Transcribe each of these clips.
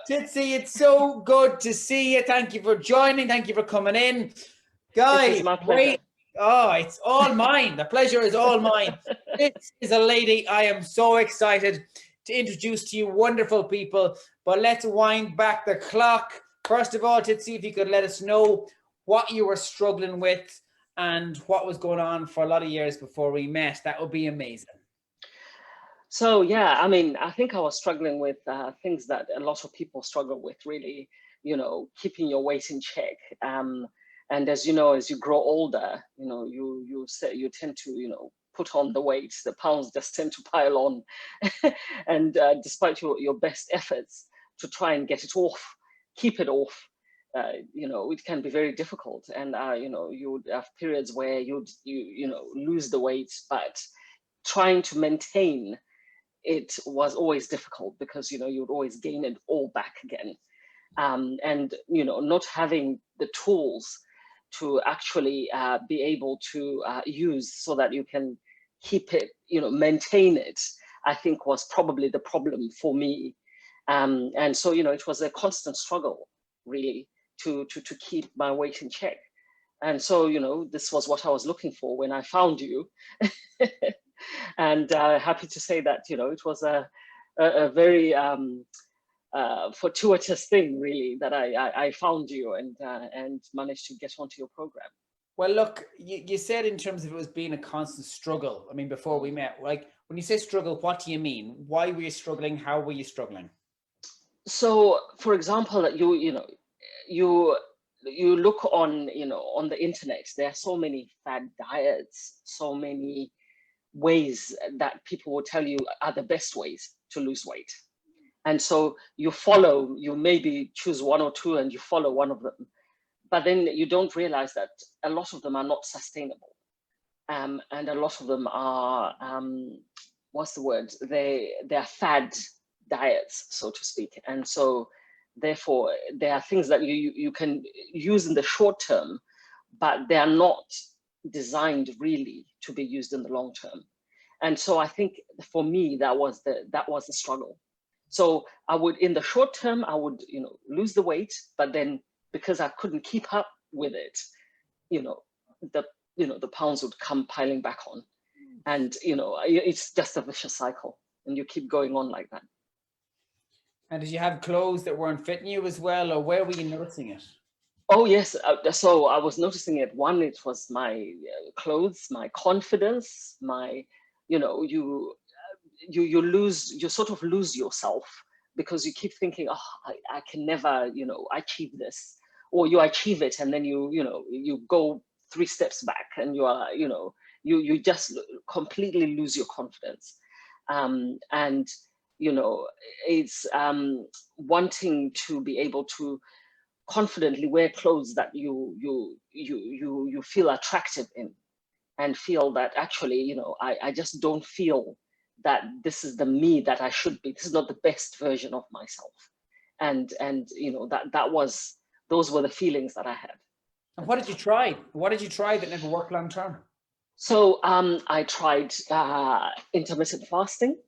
Tsitsi, it's so good to see you. Thank you for joining. Thank you for coming in. It Guys, is my pleasure. Oh, it's all mine. The pleasure is all mine. This is a lady I am so excited to introduce to you, wonderful people. But let's wind back the clock. First of all, Tsitsi, if you could let us know what you were struggling with and what was going on for a lot of years before we met, that would be amazing. So yeah, I mean, I think I was struggling with things that a lot of people struggle with, really, keeping your weight in check. And as you know, as you grow older, you tend to, put on the weight, the pounds just tend to pile on. And despite your best efforts to try and get it off, keep it off, it can be very difficult. And, you would have periods where you lose the weight, but trying to maintain it was always difficult because, you would always gain it all back again. And, not having the tools to actually be able to use so that you can keep it, maintain it, I think was probably the problem for me. And so, it was a constant struggle, really, to keep my weight in check. And so, this was what I was looking for when I found you. And happy to say that, it was a very fortuitous thing, really, that I found you and managed to get onto your program. Well, look, you said in terms of it was being a constant struggle. I mean, before we met, like when you say struggle, what do you mean? Why were you struggling? How were you struggling? So, for example, you look on, on the internet, there are so many fad diets, so many ways that people will tell you are the best ways to lose weight. And so you maybe choose one or two and you follow one of them, but then you don't realize that a lot of them are not sustainable. And a lot of them are, what's the word? They're fad diets, so to speak. And so therefore there are things that you can use in the short term, but they are not designed really to be used in the long term. And so I think for me, that was the struggle. So I would, in the short term, I would, lose the weight, but then because I couldn't keep up with it, the pounds would come piling back on. And, it's just a vicious cycle and you keep going on like that. And did you have clothes that weren't fitting you as well, or where were you noticing it? Oh, yes. So I was noticing it. One, it was my clothes, my confidence, you sort of lose yourself because you keep thinking, oh, I can never, achieve this, or you achieve it. And then you go 3 steps back and you are, you just completely lose your confidence. And, it's wanting to be able to confidently wear clothes that you feel attractive in, and feel that actually, I just don't feel that this is the me that I should be. This is not the best version of myself. And those were the feelings that I had. And what did you try? What did you try that never worked long term? So I tried intermittent fasting.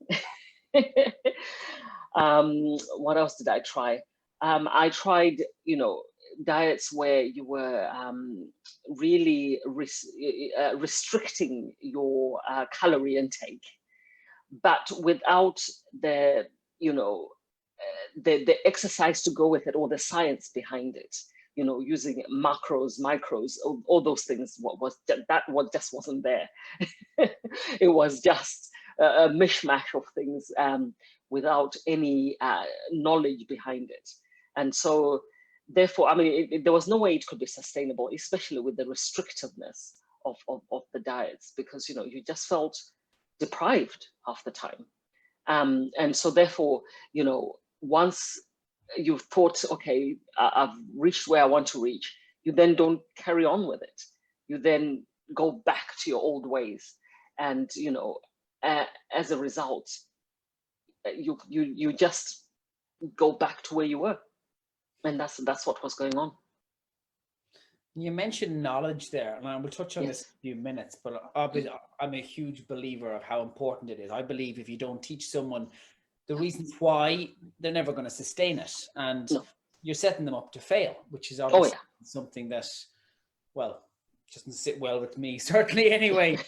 What else did I try? I tried, diets where you were really restricting your calorie intake, but without the, the exercise to go with it, or the science behind it. Using macros, micros, all those things. That just wasn't there. It was just a mishmash of things without any knowledge behind it. And so, therefore, I mean, there was no way it could be sustainable, especially with the restrictiveness of the diets, because you just felt deprived half the time. And so, therefore, once you've thought, okay, I've reached where I want to reach, you then don't carry on with it. You then go back to your old ways, and as a result, you just go back to where you were, and that's what was going on. You mentioned knowledge there, and I will touch on this in a few minutes, but obviously I'm a huge believer of how important it is. I believe if you don't teach someone the reasons why they're never going to sustain it. And No. you're setting them up to fail, which is Oh obviously yeah. something that, well, doesn't sit well with me, certainly anyway.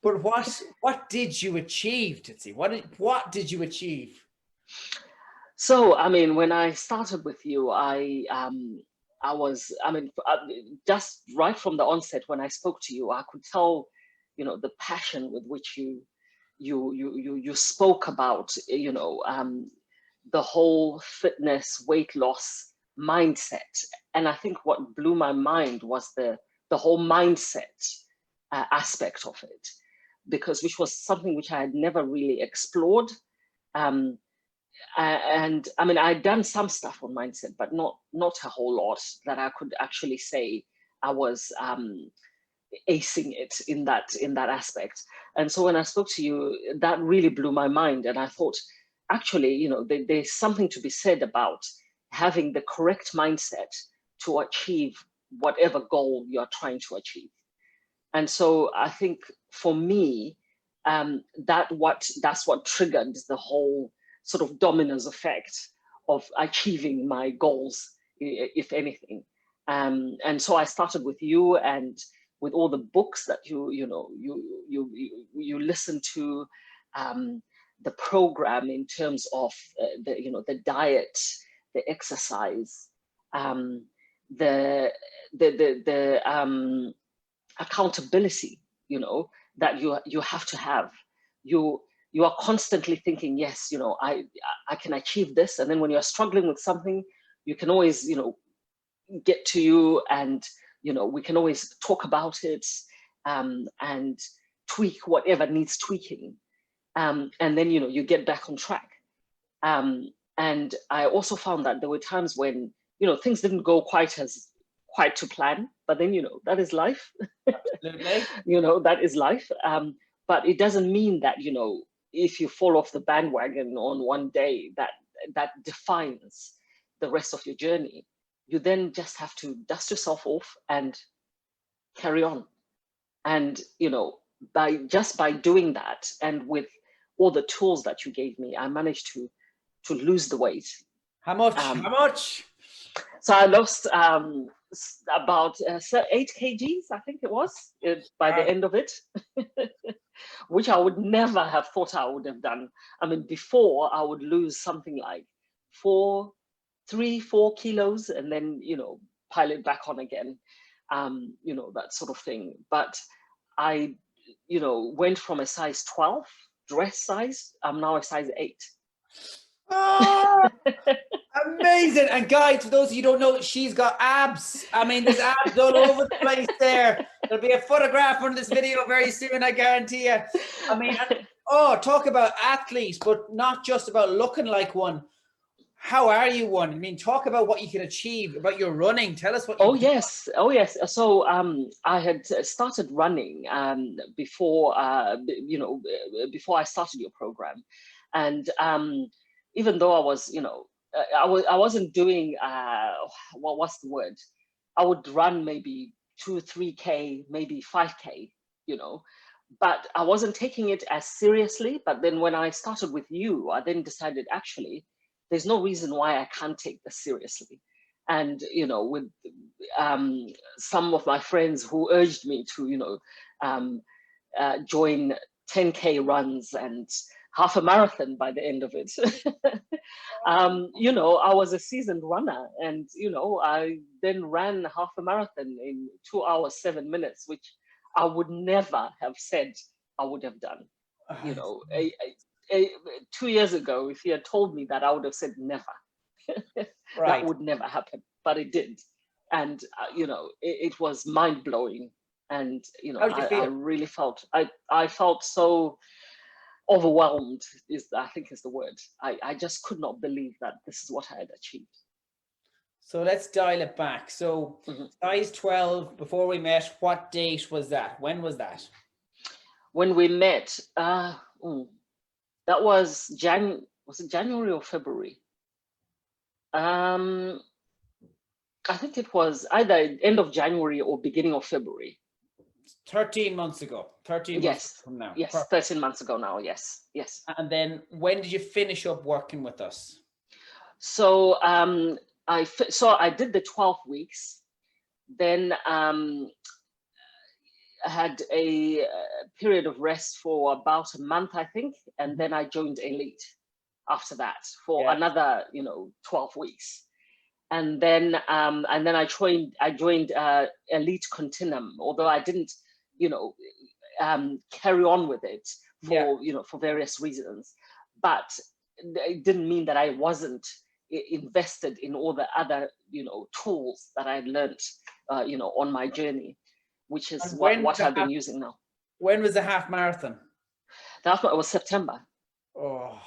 But what did you achieve, Tsitsi? What did you achieve? So, I mean, when I started with you, just right from the onset, when I spoke to you, I could tell, you know, the passion with which you spoke about, you know, the whole fitness, weight loss mindset. And I think what blew my mind was the whole mindset aspect of it, because which was something which I had never really explored. And I mean, I'd done some stuff on mindset, but not a whole lot that I could actually say I was acing it in that aspect. And so when I spoke to you, that really blew my mind. And I thought, actually, you know, there's something to be said about having the correct mindset to achieve whatever goal you're trying to achieve. And so I think for me, that's what triggered the whole sort of dominoes effect of achieving my goals, if anything. And so I started with you, and with all the books that you listen to, the program in terms of the diet, the exercise, the accountability, you know, that you have to have. You are constantly thinking, yes, you know, I can achieve this. And then when you're struggling with something, you can always, you know, get to you, and, you know, we can always talk about it, and tweak whatever needs tweaking. And then, you know, you get back on track. And I also found that there were times when, you know, things didn't go quite to plan, but then, you know, that is life. Absolutely. You know, that is life. But it doesn't mean that, you know, if you fall off the bandwagon on one day, that defines the rest of your journey. You then just have to dust yourself off and carry on. And, you know, by doing that, and with all the tools that you gave me, I managed to lose the weight. How much? How much? So I lost about 8 kgs, I think it was, by the end of it, which I would never have thought I would have done. I mean, before I would lose something like 4 kilos, and then, you know, pile it back on again, you know, that sort of thing. But I, you know, went from a size 12 dress size. I'm now a size 8. Oh, amazing. And guys, for those of you who don't know, she's got abs. I mean, there's abs all over the place there. There'll be a photograph on this video very soon, I guarantee you. I mean, talk about athletes, but not just about looking like one. How are you one? I mean, talk about what you can achieve, about your running. Tell us what you do. Oh yes. So I had started running before you know, before I started your program. And even though I was, you know, I wasn't doing what's the word? I would run maybe 2-3K, maybe 5K, you know, but I wasn't taking it as seriously. But then when I started with you, I then decided, actually, there's no reason why I can't take this seriously. And, you know, with some of my friends who urged me to, you know, join 10K runs and half a marathon by the end of it. You know, I was a seasoned runner, and, you know, I then ran half a marathon in 2 hours, 7 minutes, which I would never have said I would have done. You know, 2 years ago, if you had told me that, I would have said never. Right. That would never happen, but it did. And, you know, it was mind blowing. And, you know, I really felt, I felt so overwhelmed, I think is the word. I just could not believe that this is what I had achieved. So let's dial it back. So size 12, before we met, what date was that? When was that? When we met, that was was it January or February? I think it was either end of January or beginning of February. 13 months ago. 13 months from now. Yes, Perfect. 13 months ago now. Yes. And then when did you finish up working with us? So I did the 12 weeks. Then I had a period of rest for about a month, I think, and then I joined Elite after that for another 12 weeks. And then I joined Elite Continuum, although I didn't carry on with it for various reasons. But it didn't mean that I wasn't invested in all the other tools that I learned on my journey, which is what I've been using now. When was the half marathon? That was September. Oh,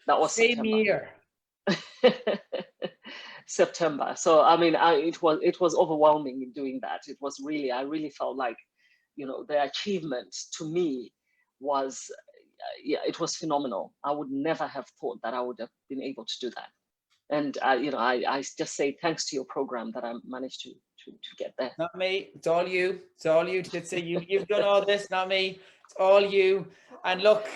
that was same September. Year. September. So I mean, it was overwhelming in doing that. It was really, I really felt like, the achievement to me was, it was phenomenal. I would never have thought that I would have been able to do that. And I just say thanks to your program that I managed to get there. Not me. It's all you. It's all you. Tsitsi. You've done all this, not me. It's all you. And look,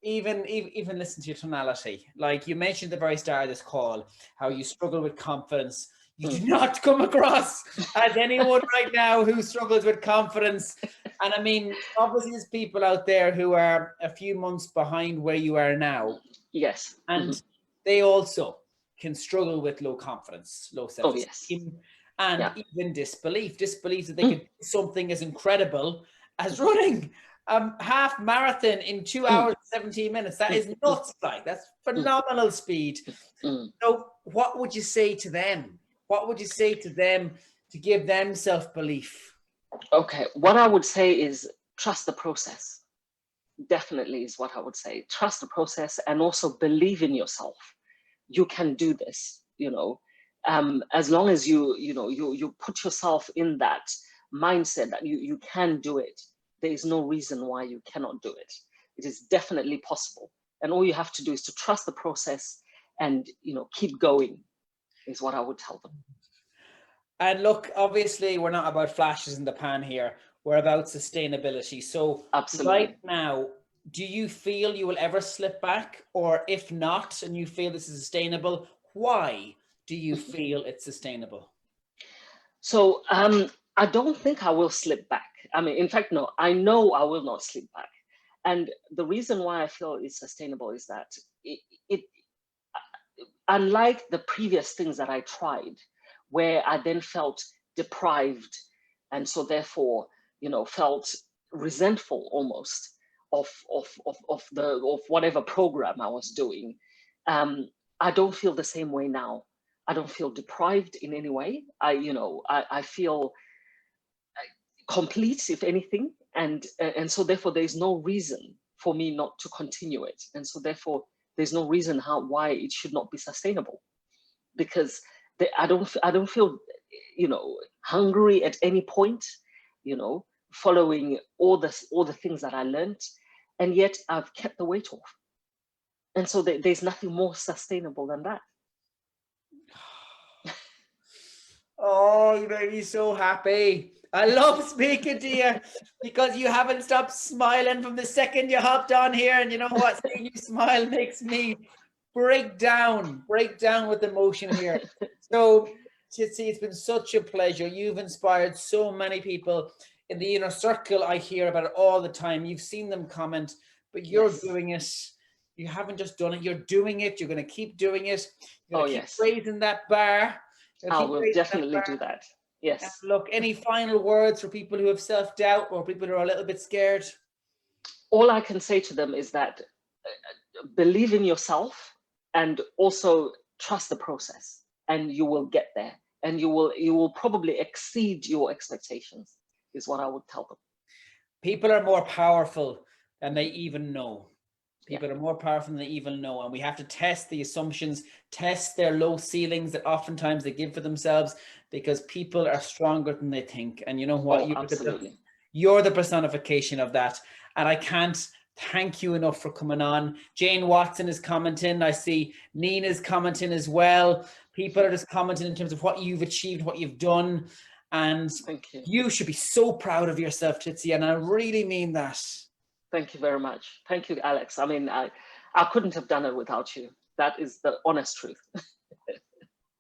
even listen to your tonality. Like you mentioned at the very start of this call, how you struggle with confidence. You do not come across as anyone right now who struggles with confidence. And I mean, obviously there's people out there who are a few months behind where you are now. Yes. And they also can struggle with low confidence, low self-esteem, and even disbelief that they can do something as incredible as running half marathon in 2 hours and 17 minutes. That is nuts. Like that's phenomenal speed. So what would you say to them? What would you say to them to give them self-belief? Okay, what I would say is trust the process. Definitely is what I would say. Trust the process and also believe in yourself. You can do this, as long as you put yourself in that mindset that you can do it. There is no reason why you cannot do it. It is definitely possible. And all you have to do is to trust the process and, keep going is what I would tell them. And look, obviously we're not about flashes in the pan here. We're about sustainability. So absolutely. Right now, do you feel you will ever slip back? Or if not, and you feel this is sustainable, why do you feel it's sustainable? So I don't think I will slip back. I mean, in fact, no, I know I will not slip back. And the reason why I feel it's sustainable is that it unlike the previous things that I tried, where I then felt deprived, and so therefore, felt resentful almost of whatever program I was doing. I don't feel the same way now. I don't feel deprived in any way. I feel complete, if anything, and so therefore there's no reason for me not to continue it, and so therefore there's no reason why it should not be sustainable, because I don't feel hungry at any point, following all the things that I learned, and yet I've kept the weight off, and so there's nothing more sustainable than that. Oh, you made me so happy. I love speaking to you because you haven't stopped smiling from the second you hopped on here. And you know what? Seeing you smile makes me break down with emotion here. So, Tsitsi, it's been such a pleasure. You've inspired so many people in the inner circle. I hear about it all the time. You've seen them comment, but you're doing it. You haven't just done it. You're doing it. You're going to keep doing it. You're going to keep raising that bar. I will definitely do that. Yes. And look, any final words for people who have self-doubt or people who are a little bit scared? All I can say to them is that believe in yourself and also trust the process, and you will get there, and you will probably exceed your expectations, is what I would tell them. People are more powerful than they even know. People are more powerful than they even know. And we have to test the assumptions, test their low ceilings that oftentimes they give for themselves, because people are stronger than they think. And you know what? You're the personification of that. And I can't thank you enough for coming on. Jane Watson is commenting. I see Nina's commenting as well. People are just commenting in terms of what you've achieved, what you've done. And Thank you. you should be so proud of yourself, Tsitsi, and I really mean that. Thank you very much. Thank you, Alex. I mean, I couldn't have done it without you. That is the honest truth.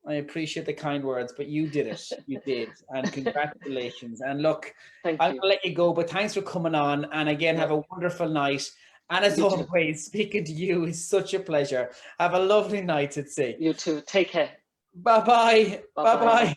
I appreciate the kind words, but you did it. You did. And congratulations. And look, Thank I'm you. going to let you go, but thanks for coming on. And again, have a wonderful night. And as You too. always, speaking to you is such a pleasure. Have a lovely night, Tsitsi. You too. Take care. Bye-bye. Bye-bye. Bye-bye.